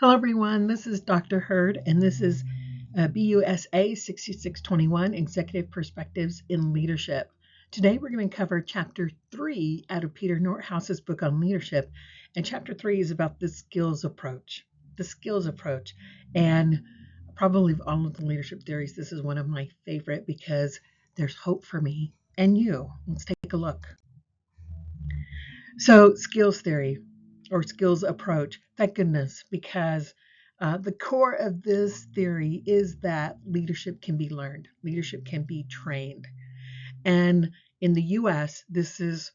Hello, everyone. This is Dr. Hurd, and this is BUSA 6621 Executive Perspectives in Leadership. Today, we're going to cover Chapter 3 out of Peter Northouse's book on leadership. And Chapter 3 is about the skills approach. The skills approach. And probably of all of the leadership theories, this is one of my favorite because there's hope for me and you. Let's take a look. So, skills theory or skills approach, thank goodness, because the core of this theory is that leadership can be learned, leadership can be trained. And in the US, this is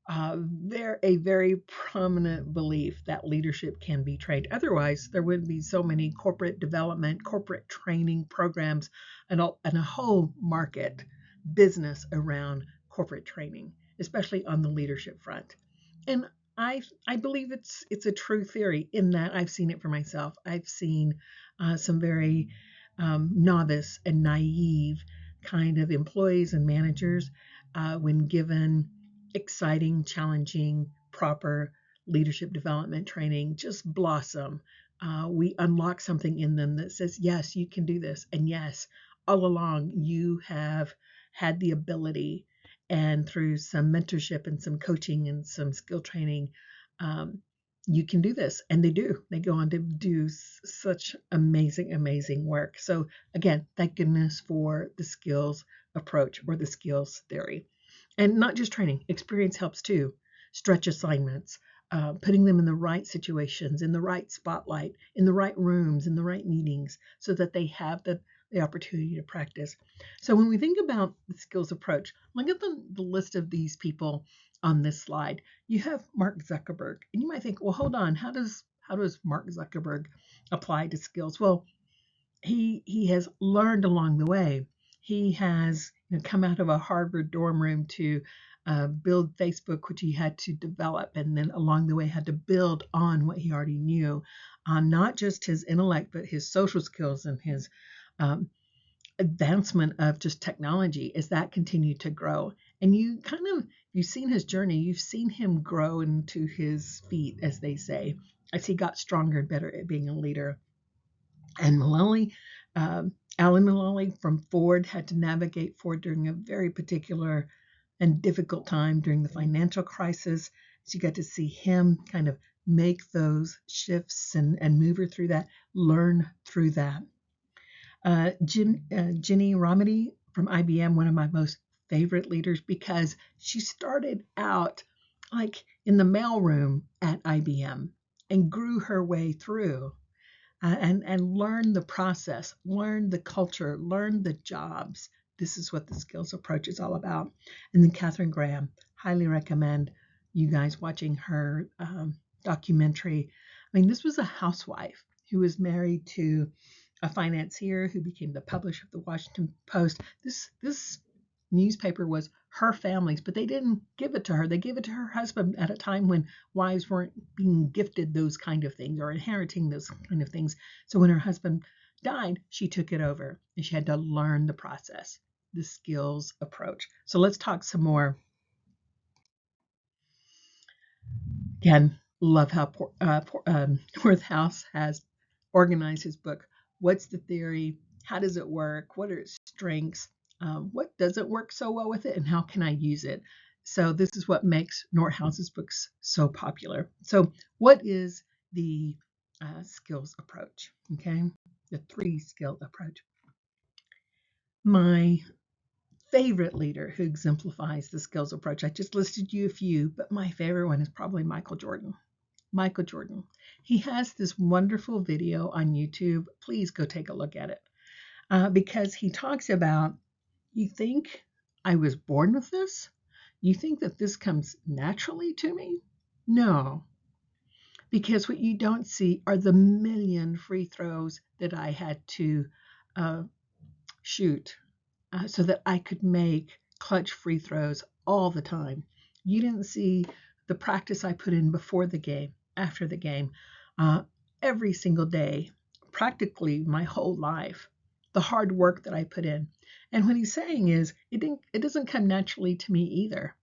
a very prominent belief that leadership can be trained. Otherwise, there wouldn't be so many corporate development, corporate training programs, and a whole market business around corporate training, especially on the leadership front. And I believe it's a true theory in that I've seen it for myself. I've seen some very novice and naive kind of employees and managers when given exciting, challenging, proper leadership development training, just blossom. We unlock something in them that says, yes, you can do this. And yes, all along you have had the ability, and through some mentorship and some coaching and some skill training, you can do this. And they do. They go on to do such amazing work. So again, thank goodness for the skills approach or the skills theory. And not just training, experience helps too. Stretch assignments, putting them in the right situations, in the right spotlight, in the right rooms, in the right meetings, so that they have the opportunity to practice. So when we think about the skills approach, look at the list of these people on this slide. You have Mark Zuckerberg, and you might think, well, hold on, how does Mark Zuckerberg apply to skills? Well, he has learned along the way. He has come out of a Harvard dorm room to build Facebook, which he had to develop, and then along the way had to build on what he already knew, not just his intellect, but his social skills and his advancement of just technology as that continued to grow. And you've seen his journey, you've seen him grow into his feet, as they say, as he got stronger and better at being a leader. And Mulally, Alan Mulally from Ford had to navigate Ford during a very particular and difficult time during the financial crisis. So you got to see him kind of make those shifts and move her through that, learn through that. Ginni Rometty from IBM, one of my most favorite leaders, because she started out like in the mailroom at IBM and grew her way through and learned the process, learned the culture, learned the jobs. This is what the skills approach is all about. And then Katharine Graham, highly recommend you guys watching her documentary. I mean, this was a housewife who was married to a financier who became the publisher of the Washington Post. This newspaper was her family's, but they didn't give it to her. They gave it to her husband at a time when wives weren't being gifted those kind of things or inheriting those kind of things. So when her husband died, she took it over and she had to learn the process, the skills approach. So let's talk some more. Again, love how Northouse has organized his book. What's the theory? How does it work? What are its strengths? What doesn't work so well with it? And how can I use it? So this is what makes Northouse's books so popular. So what is the skills approach? Okay, the 3-skill approach. My favorite leader who exemplifies the skills approach, I just listed you a few, but my favorite one is probably Michael Jordan. Michael Jordan. He has this wonderful video on YouTube. Please go take a look at it because he talks about, you think I was born with this? You think that this comes naturally to me? No, because what you don't see are the million free throws that I had to shoot so that I could make clutch free throws all the time. You didn't see the practice I put in before the game, after the game, every single day, practically my whole life, the hard work that I put in. And what he's saying is, it doesn't come naturally to me either.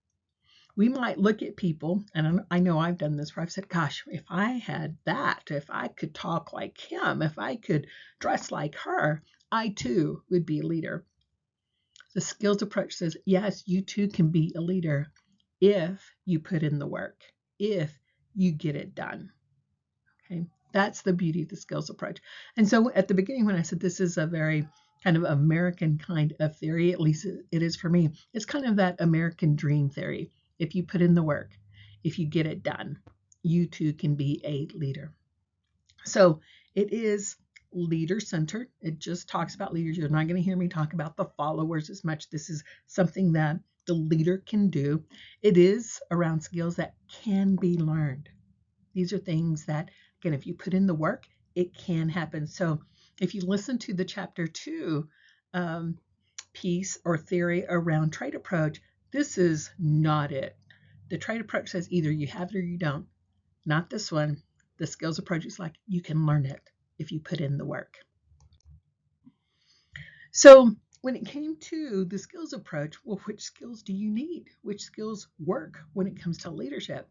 We might look at people, and I know I've done this where I've said, gosh, if I had that, if I could talk like him, if I could dress like her, I too would be a leader. The skills approach says, yes, you too can be a leader if you put in the work, if you get it done. Okay, that's the beauty of the skills approach. And so at the beginning, when I said this is a very kind of American kind of theory, at least it is for me, it's kind of that American dream theory. If you put in the work, if you get it done, you too can be a leader. So it is leader centered. It just talks about leaders. You're not going to hear me talk about the followers as much. This is something that the leader can do. It is around skills that can be learned. These are things that, again, if you put in the work, it can happen. So if you listen to the chapter 2 piece or theory around trait approach, this is not it. The trait approach says either you have it or you don't. Not this one. The skills approach is like you can learn it if you put in the work. So when it came to the skills approach, well, which skills do you need? Which skills work when it comes to leadership?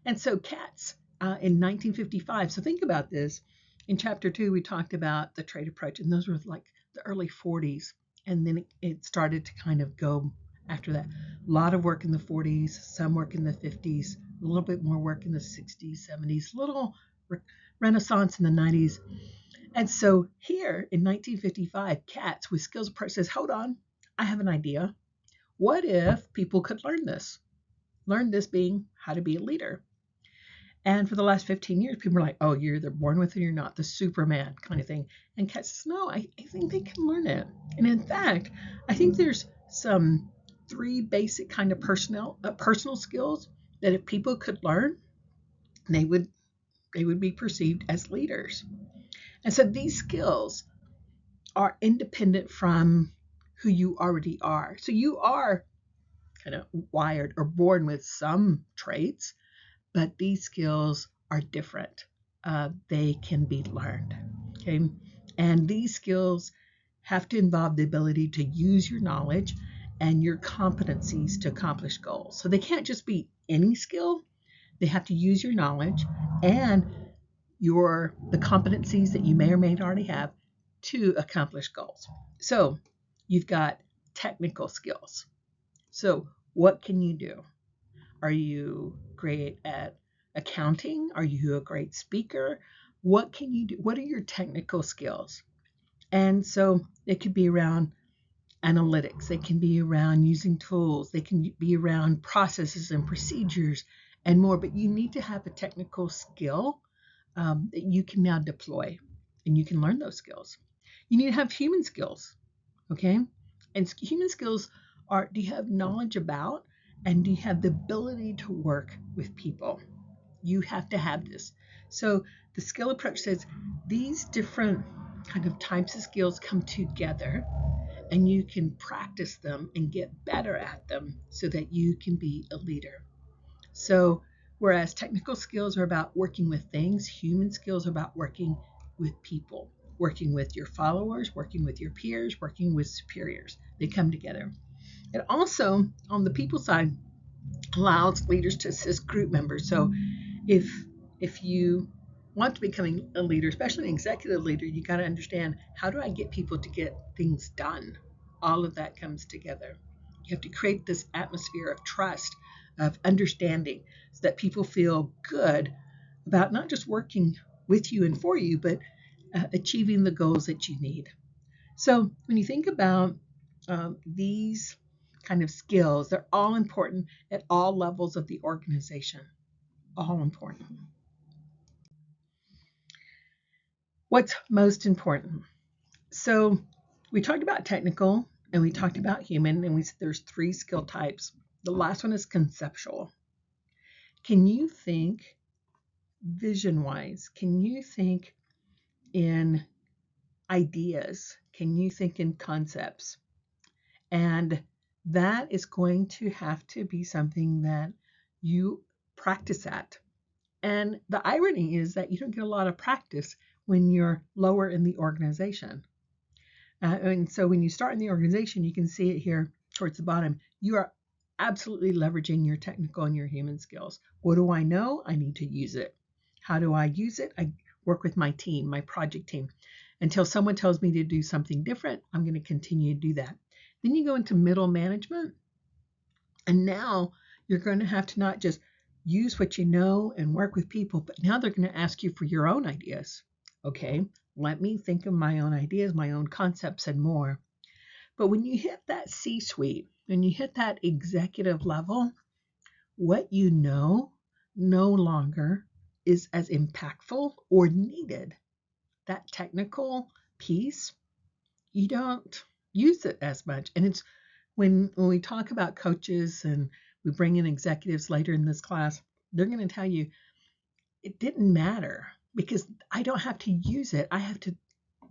And so Katz in 1955, so think about this. In chapter 2, we talked about the trait approach, and those were like the early 40s. And then it started to kind of go after that. A lot of work in the 40s, some work in the 50s, a little bit more work in the 60s, 70s, little renaissance in the 90s. And so here in 1955, Katz with skills approach says, hold on, I have an idea. What if people could learn this? Learn this being how to be a leader. And for the last 15 years, people are like, oh, you're either born with it or you're not, the Superman kind of thing. And Katz says, no, I think they can learn it. And in fact, I think there's some 3 basic kind of personal skills that if people could learn, they would be perceived as leaders. And so these skills are independent from who you already are. So you are kind of wired or born with some traits, but these skills are different. They can be learned. Okay. And these skills have to involve the ability to use your knowledge and your competencies to accomplish goals. So they can't just be any skill. They have to use your knowledge and the competencies that you may or may not already have to accomplish goals. So you've got technical skills. So what can you do? Are you great at accounting? Are you a great speaker? What can you do? What are your technical skills? And so it could be around analytics. They can be around using tools. They can be around processes and procedures and more. But you need to have a technical skill that you can now deploy, and you can learn those skills. You need to have human skills, okay? And human skills are, do you have knowledge about, and do you have the ability to work with people? You have to have this. So the skill approach says these different kind of types of skills come together, and you can practice them and get better at them so that you can be a leader. So whereas technical skills are about working with things, human skills are about working with people, working with your followers, working with your peers, working with superiors. They come together. It also, on the people side, allows leaders to assist group members. So if you want to become a leader, especially an executive leader, you got to understand, how do I get people to get things done? All of that comes together. You have to create this atmosphere of trust, of understanding, so that people feel good about not just working with you and for you, but achieving the goals that you need. So when you think about these kind of skills, they're all important at all levels of the organization. All important. What's most important? So we talked about technical and we talked about human, and we said there's 3 skill types. The last one is conceptual. Can you think vision-wise? Can you think in ideas? Can you think in concepts? And that is going to have to be something that you practice at. And the irony is that you don't get a lot of practice when you're lower in the organization. And so when you start in the organization, you can see it here towards the bottom. You are absolutely leveraging your technical and your human skills. What do I know? I need to use it. How do I use it? I work with my team, my project team. Until someone tells me to do something different, I'm going to continue to do that. Then you go into middle management, and now you're going to have to not just use what you know and work with people, but now they're going to ask you for your own ideas. Okay, let me think of my own ideas, my own concepts, and more. But when you hit that C-suite, when you hit that executive level, what you know no longer is as impactful or needed. That technical piece, you don't use it as much. And it's when we talk about coaches and we bring in executives later in this class, they're going to tell you it didn't matter because I don't have to use it. I have to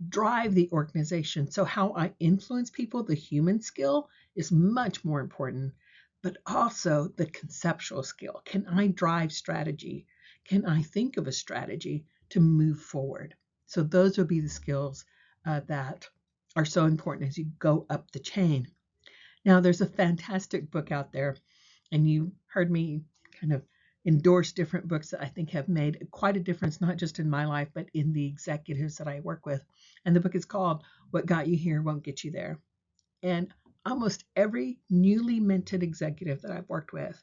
drive the organization. So how I influence people, the human skill is much more important, but also the conceptual skill. Can I drive strategy? Can I think of a strategy to move forward? So those would be the skills that are so important as you go up the chain. Now, there's a fantastic book out there, and you heard me kind of endorse different books that I think have made quite a difference, not just in my life, but in the executives that I work with. And the book is called What Got You Here Won't Get You There. And almost every newly minted executive that I've worked with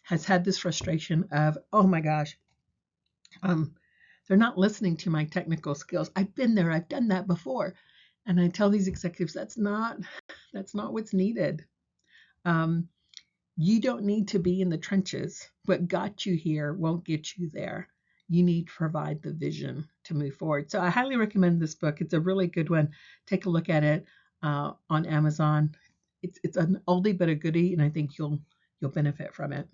has had this frustration of, oh my gosh, they're not listening to my technical skills. I've been there, I've done that before. And I tell these executives that's not what's needed. Um, you don't need to be in the trenches. What got you here won't get you there. You need to provide the vision to move forward. So I highly recommend this book. It's a really good one. Take a look at it on Amazon. It's an oldie but a goodie, and I think you'll benefit from it.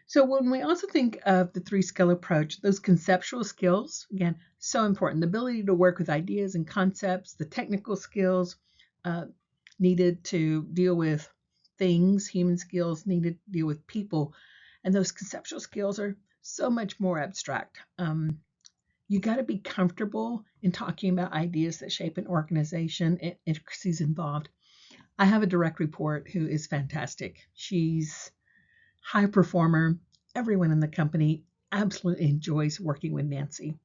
So when we also think of the three skill approach, those conceptual skills, again, so important. The ability to work with ideas and concepts, the technical skills uh, needed to deal with things, human skills needed to deal with people. And those conceptual skills are so much more abstract. You got to be comfortable in talking about ideas that shape an organization and intricacies involved. I have a direct report who is fantastic. She's high performer. Everyone in the company absolutely enjoys working with Nancy.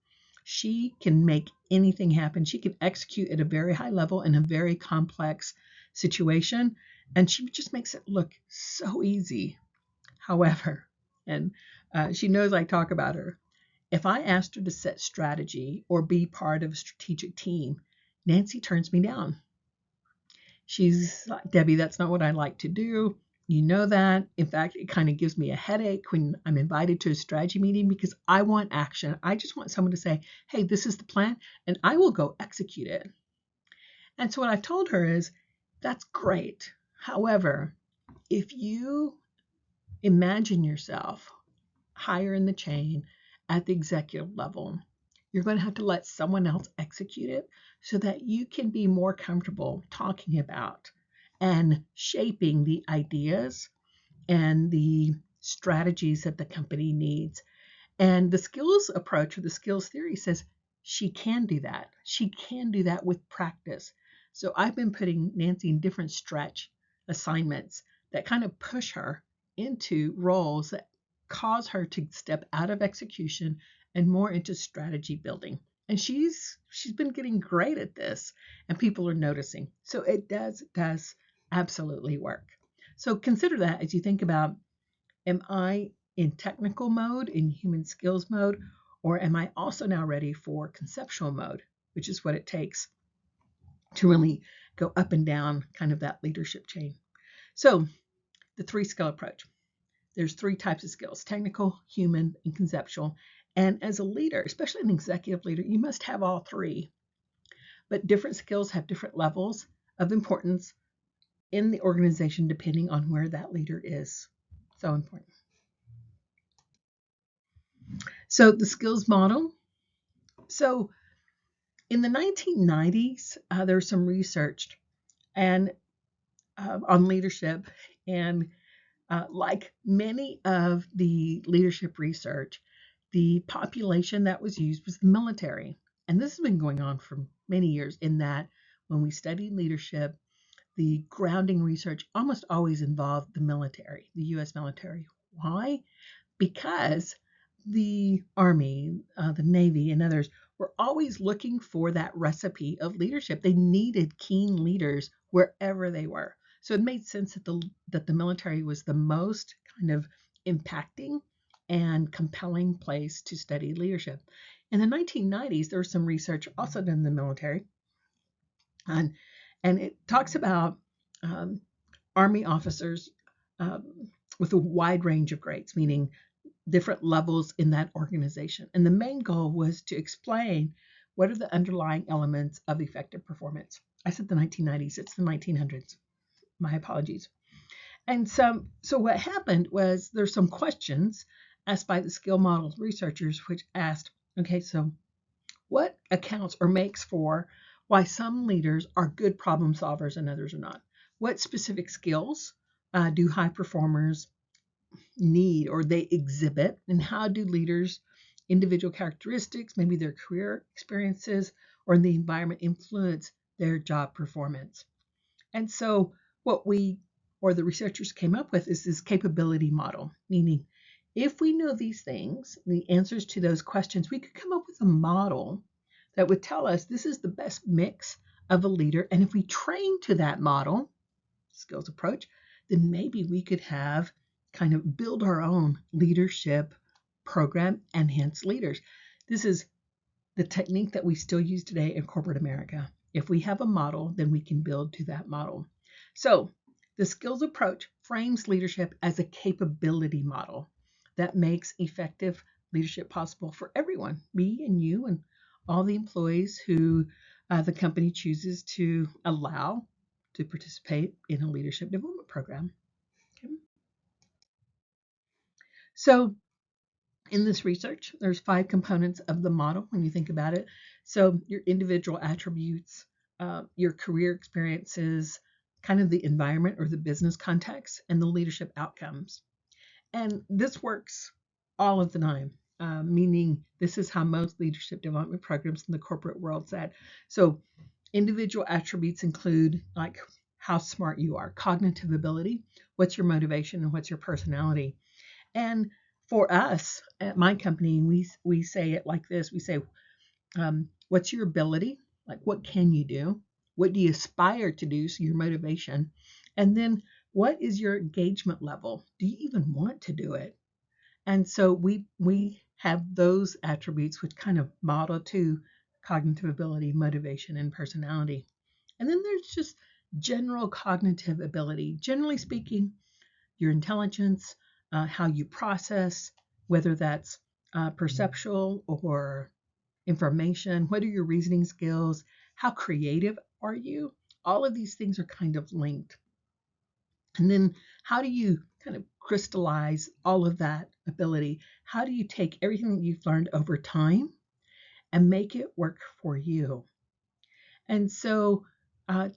She can make anything happen. She can execute at a very high level in a very complex situation, and she just makes it look so easy. However, and she knows I talk about her, if I asked her to set strategy or be part of a strategic team, Nancy turns me down. She's like, Debbie, that's not what I like to do. You know that. In fact, it kind of gives me a headache when I'm invited to a strategy meeting because I want action. I just want someone to say, hey, this is the plan, and I will go execute it. And so what I've told her is, that's great. However, if you imagine yourself higher in the chain at the executive level, you're going to have to let someone else execute it so that you can be more comfortable talking about and shaping the ideas and the strategies that the company needs. And the skills approach or the skills theory says she can do that. She can do that with practice. So I've been putting Nancy in different stretch assignments that kind of push her into roles that cause her to step out of execution and more into strategy building. And she's been getting great at this, and people are noticing. So it does absolutely work. So consider that as you think about, am I in technical mode, in human skills mode, or am I also now ready for conceptual mode, which is what it takes to really go up and down kind of that leadership chain. So the three skill approach. There's three types of skills: technical, human, and conceptual. And as a leader, especially an executive leader, you must have all three. But different skills have different levels of importance in the organization depending on where that leader is. So important. So the skills model. So in the 1990s, there was some research and on leadership, and like many of the leadership research, the population that was used was the military. And this has been going on for many years, in that when we studied leadership, the grounding research almost always involved the military, the U.S. military. Why? Because the Army, the Navy, and others were always looking for that recipe of leadership. They needed keen leaders wherever they were. So it made sense that the military was the most kind of impacting and compelling place to study leadership. In the 1990s, there was some research also done in the military, and it talks about um, Army officers with a wide range of grades, meaning different levels in that organization. And the main goal was to explain what are the underlying elements of effective performance. I said the 1990s, it's the 1900s. My apologies. And so what happened was there's some questions asked by the skill model researchers, which asked, okay, so what accounts or makes for why some leaders are good problem solvers and others are not? What specific skills do high performers need or they exhibit, and how do leaders' individual characteristics, maybe their career experiences or the environment influence their job performance? And so what we or the researchers came up with is this capability model, meaning if we know these things, the answers to those questions, we could come up with a model that would tell us this is the best mix of a leader. And if we train to that model, skills approach, then maybe we could have kind of build our own leadership program, enhance leaders. This is the technique that we still use today in corporate America. If we have a model, then we can build to that model. So the skills approach frames leadership as a capability model that makes effective leadership possible for everyone, me and you and all the employees who the company chooses to allow to participate in a leadership development program. Okay. So in this research, there's 5 components of the model when you think about it. So your individual attributes, your career experiences, kind of the environment or the business context, and the leadership outcomes. And this works all of the time, meaning this is how most leadership development programs in the corporate world said. So individual attributes include like how smart you are, cognitive ability, what's your motivation, and what's your personality. And for us at my company, we say it like this. We say, what's your ability? Like, what can you do? What do you aspire to do? So your motivation. And then what is your engagement level? Do you even want to do it? And so we have those attributes which kind of model to cognitive ability, motivation, and personality. And then there's just general cognitive ability. Generally speaking, your intelligence, how you process, whether that's perceptual or information, what are your reasoning skills, how creative are you? All of these things are kind of linked. And then how do you kind of crystallize all of that ability? How do you take everything that you've learned over time and make it work for you? And so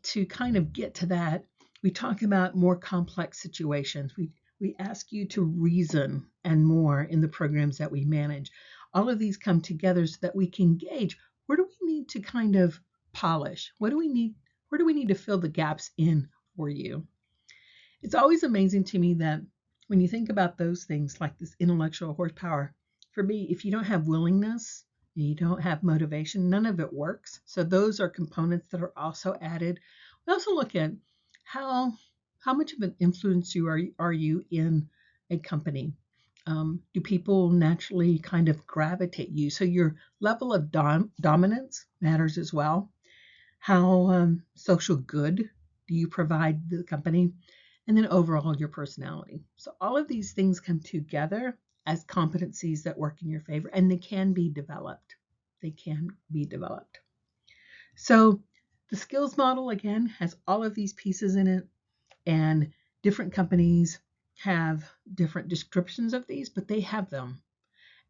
to kind of get to that, we talk about more complex situations. We ask you to reason and more in the programs that we manage. All of these come together so that we can gauge where do we need to kind of polish? What do we need? Where do we need to fill the gaps in for you? It's always amazing to me that when you think about those things like this intellectual horsepower, for me, if you don't have willingness, you don't have motivation, none of it works. So those are components that are also added. We also look at how much of an influence are you in a company. Do people naturally kind of gravitate you? So your level of dominance matters as well. How social good do you provide the company? And then overall your personality. So all of these things come together as competencies that work in your favor, and they can be developed. They can be developed. So the skills model, again, has all of these pieces in it, and different companies have different descriptions of these, but they have them.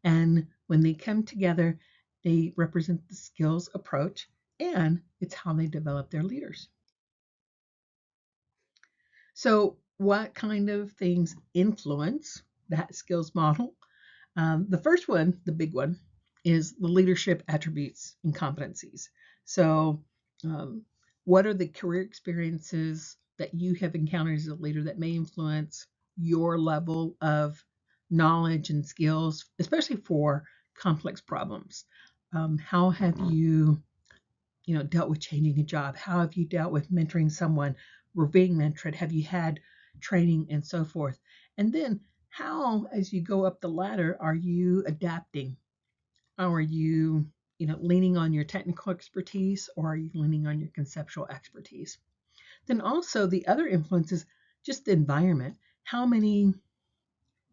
And when they come together, they represent the skills approach, and it's how they develop their leaders. So what kind of things influence that skills model? The first one, the big one, is the leadership attributes and competencies. So what are the career experiences that you have encountered as a leader that may influence your level of knowledge and skills, especially for complex problems? How have you dealt with changing a job? How have you dealt with mentoring someone or being mentored? Have you had training and so forth? And then how, as you go up the ladder, are you adapting? Or are you leaning on your technical expertise, or are you leaning on your conceptual expertise? Then also the other influence is just the environment. How many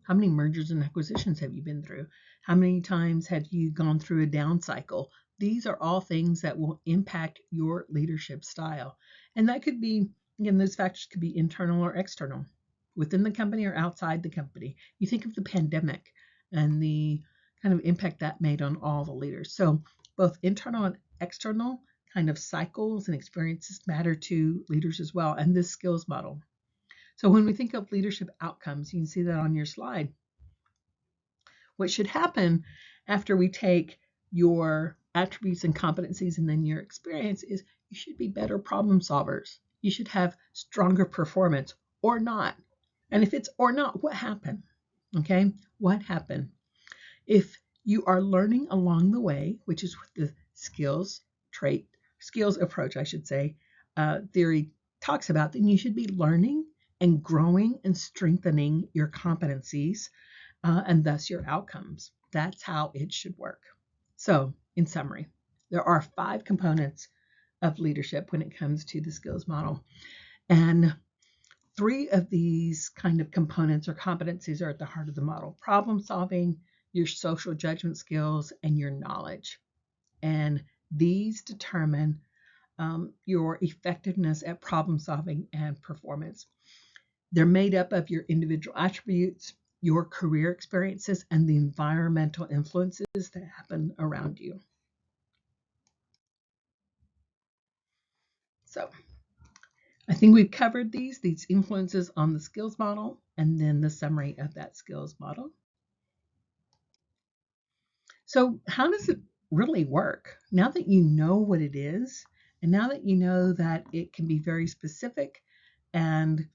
mergers and acquisitions have you been through? How many times have you gone through a down cycle? These are all things that will impact your leadership style. And that could be, again, those factors could be internal or external, within the company or outside the company. You think of the pandemic and the kind of impact that made on all the leaders. So both internal and external kind of cycles and experiences matter to leaders as well, and this skills model. So when we think of leadership outcomes, you can see that on your slide. What should happen after we take your attributes and competencies and then your experience is you should be better problem solvers. You should have stronger performance or not. And if it's or not, what happened? Okay, what happened? If you are learning along the way, which is what the skills approach, I should say, theory talks about, then you should be learning and growing and strengthening your competencies and thus your outcomes. That's how it should work. So, in summary, there are 5 components of leadership when it comes to the skills model. And 3 of these kind of components or competencies are at the heart of the model: problem solving, your social judgment skills, and your knowledge. And these determine your effectiveness at problem solving and performance. They're made up of your individual attributes, your career experiences, and the environmental influences that happen around you. So I think we've covered these influences on the skills model, and then the summary of that skills model. So how does it really work? Now that you know what it is, and now that you know that it can be very specific, and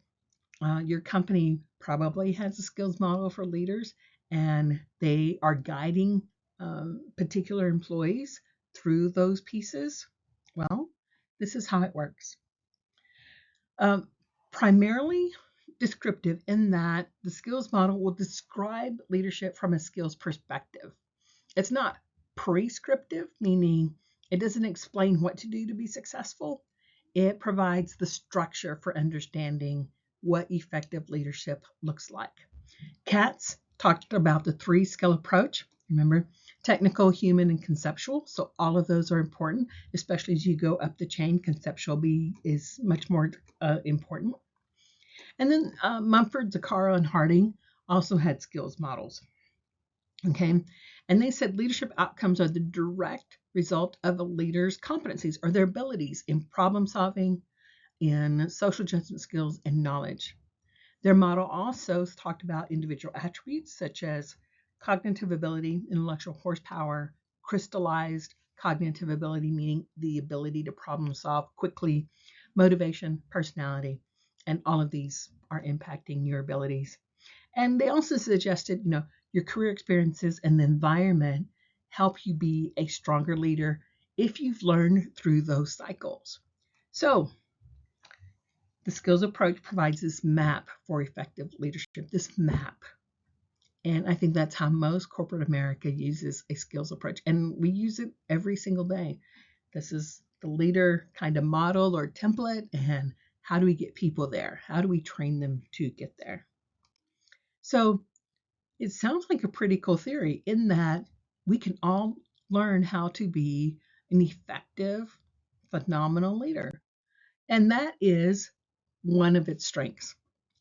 your company probably has a skills model for leaders, and they are guiding particular employees through those pieces. Well, this is how it works. Primarily descriptive in that the skills model will describe leadership from a skills perspective. It's not prescriptive, meaning it doesn't explain what to do to be successful. It provides the structure for understanding what effective leadership looks like. Katz talked about the 3 skill approach. Remember, technical, human, and conceptual. So all of those are important, especially as you go up the chain. Conceptual is much more important. And then Mumford, Zuccaro, and Harding also had skills models. Okay, and they said leadership outcomes are the direct result of a leader's competencies or their abilities in problem solving, in social judgment skills, and knowledge. Their model also talked about individual attributes such as cognitive ability, intellectual horsepower, crystallized cognitive ability, meaning the ability to problem solve quickly, motivation, personality, and all of these are impacting your abilities. And they also suggested, your career experiences and the environment help you be a stronger leader if you've learned through those cycles. So the skills approach provides this map for effective leadership, this map. And I think that's how most corporate America uses a skills approach. And we use it every single day. This is the leader kind of model or template. And how do we get people there? How do we train them to get there? So it sounds like a pretty cool theory in that we can all learn how to be an effective, phenomenal leader. And that is one of its strengths.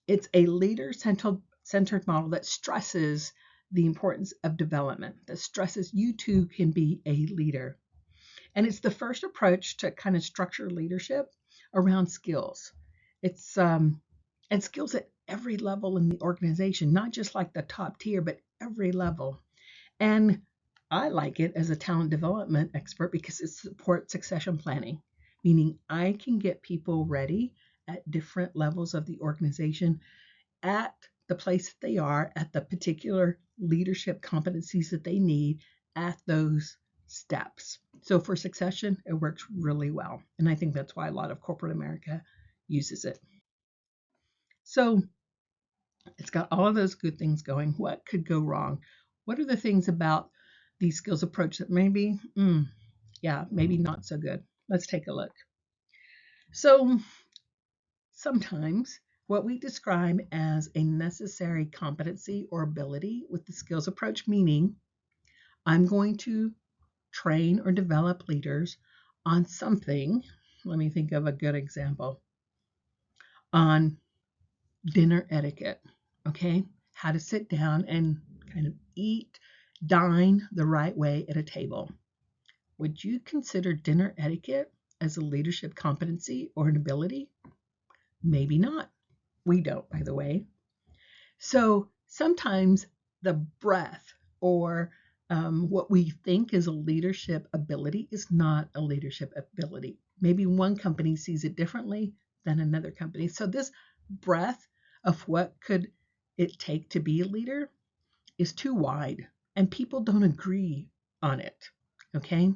It's a leader-centered model that stresses the importance of development, that stresses you too can be a leader. And it's the first approach to kind of structure leadership around skills. It's and skills at every level in the organization, not just like the top tier, but every level. And I like it as a talent development expert because it supports succession planning, meaning I can get people ready at different levels of the organization, at the place that they are, at the particular leadership competencies that they need at those steps. So for succession, it works really well. And I think that's why a lot of corporate America uses it. So it's got all of those good things going. What could go wrong? What are the things about the skills approach that maybe, maybe not so good? Let's take a look. So sometimes what we describe as a necessary competency or ability with the skills approach, meaning I'm going to train or develop leaders on something. Let me think of a good example. On dinner etiquette, okay? How to sit down and kind of eat, dine the right way at a table. Would you consider dinner etiquette as a leadership competency or an ability? Maybe not. We don't, by the way. So sometimes the breadth or what we think is a leadership ability is not a leadership ability. Maybe one company sees it differently than another company. So this breadth of what could it take to be a leader is too wide, and people don't agree on it, okay?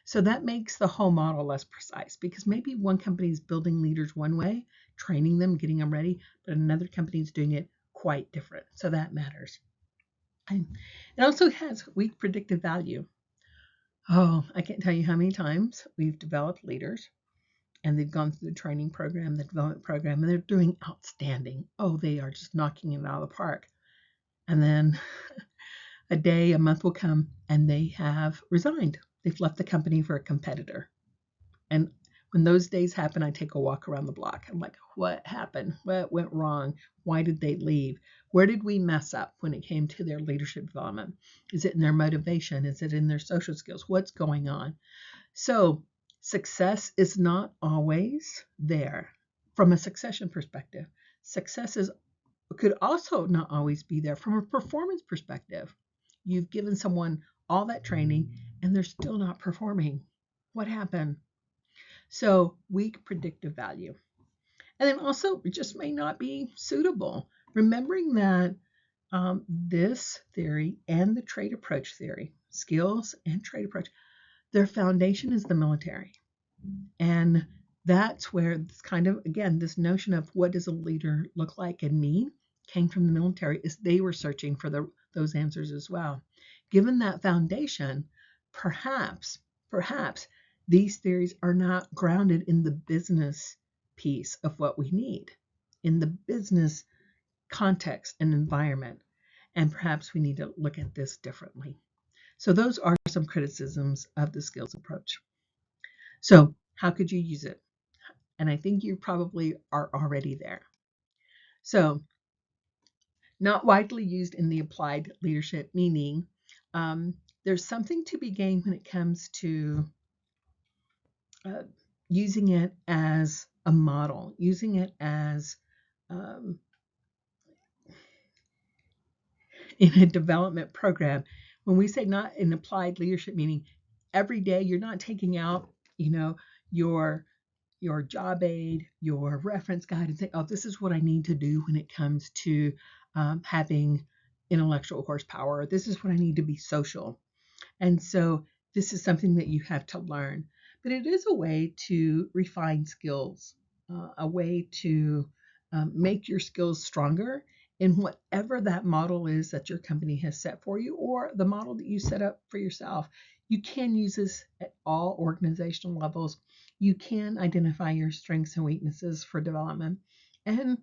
So that makes the whole model less precise, because maybe one company is building leaders one way, training them, getting them ready, but another company is doing it quite different. So that matters. And it also has weak predictive value. Oh, I can't tell you how many times we've developed leaders and they've gone through the training program, the development program, and they're doing outstanding. Oh, they are just knocking it out of the park. And then a month will come and they have resigned. They've left the company for a competitor. And when those days happen, I take a walk around the block. I'm like, what happened? What went wrong? Why did they leave? Where did we mess up when it came to their leadership development? Is it in their motivation? Is it in their social skills? What's going on? So success is not always there from a succession perspective. Success could also not always be there from a performance perspective. You've given someone all that training and they're still not performing. What happened? So weak predictive value. And then also it just may not be suitable. Remembering that this theory and the trait approach theory, skills and trait approach, their foundation is the military. And that's where it's kind of, again, this notion of what does a leader look like and mean came from the military, is they were searching for those answers as well. Given that foundation, perhaps these theories are not grounded in the business piece of what we need, in the business context and environment. And perhaps we need to look at this differently. So those are some criticisms of the skills approach. So how could you use it? And I think you probably are already there. So not widely used in the applied leadership, meaning there's something to be gained when it comes to using it as a model, using it as in a development program. When we say not in applied leadership, meaning every day you're not taking out, your job aid, your reference guide, and say, oh, this is what I need to do when it comes to having intellectual horsepower. This is what I need to be social. And so this is something that you have to learn. But it is a way to refine skills, a way to make your skills stronger in whatever that model is that your company has set for you, or the model that you set up for yourself. You can use this at all organizational levels. You can identify your strengths and weaknesses for development. And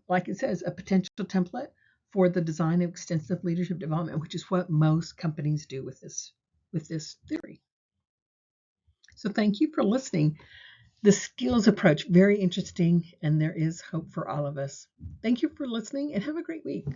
like it says, a potential template for the design of extensive leadership development, which is what most companies do with this theory. So thank you for listening. The skills approach, very interesting, and there is hope for all of us. Thank you for listening and have a great week.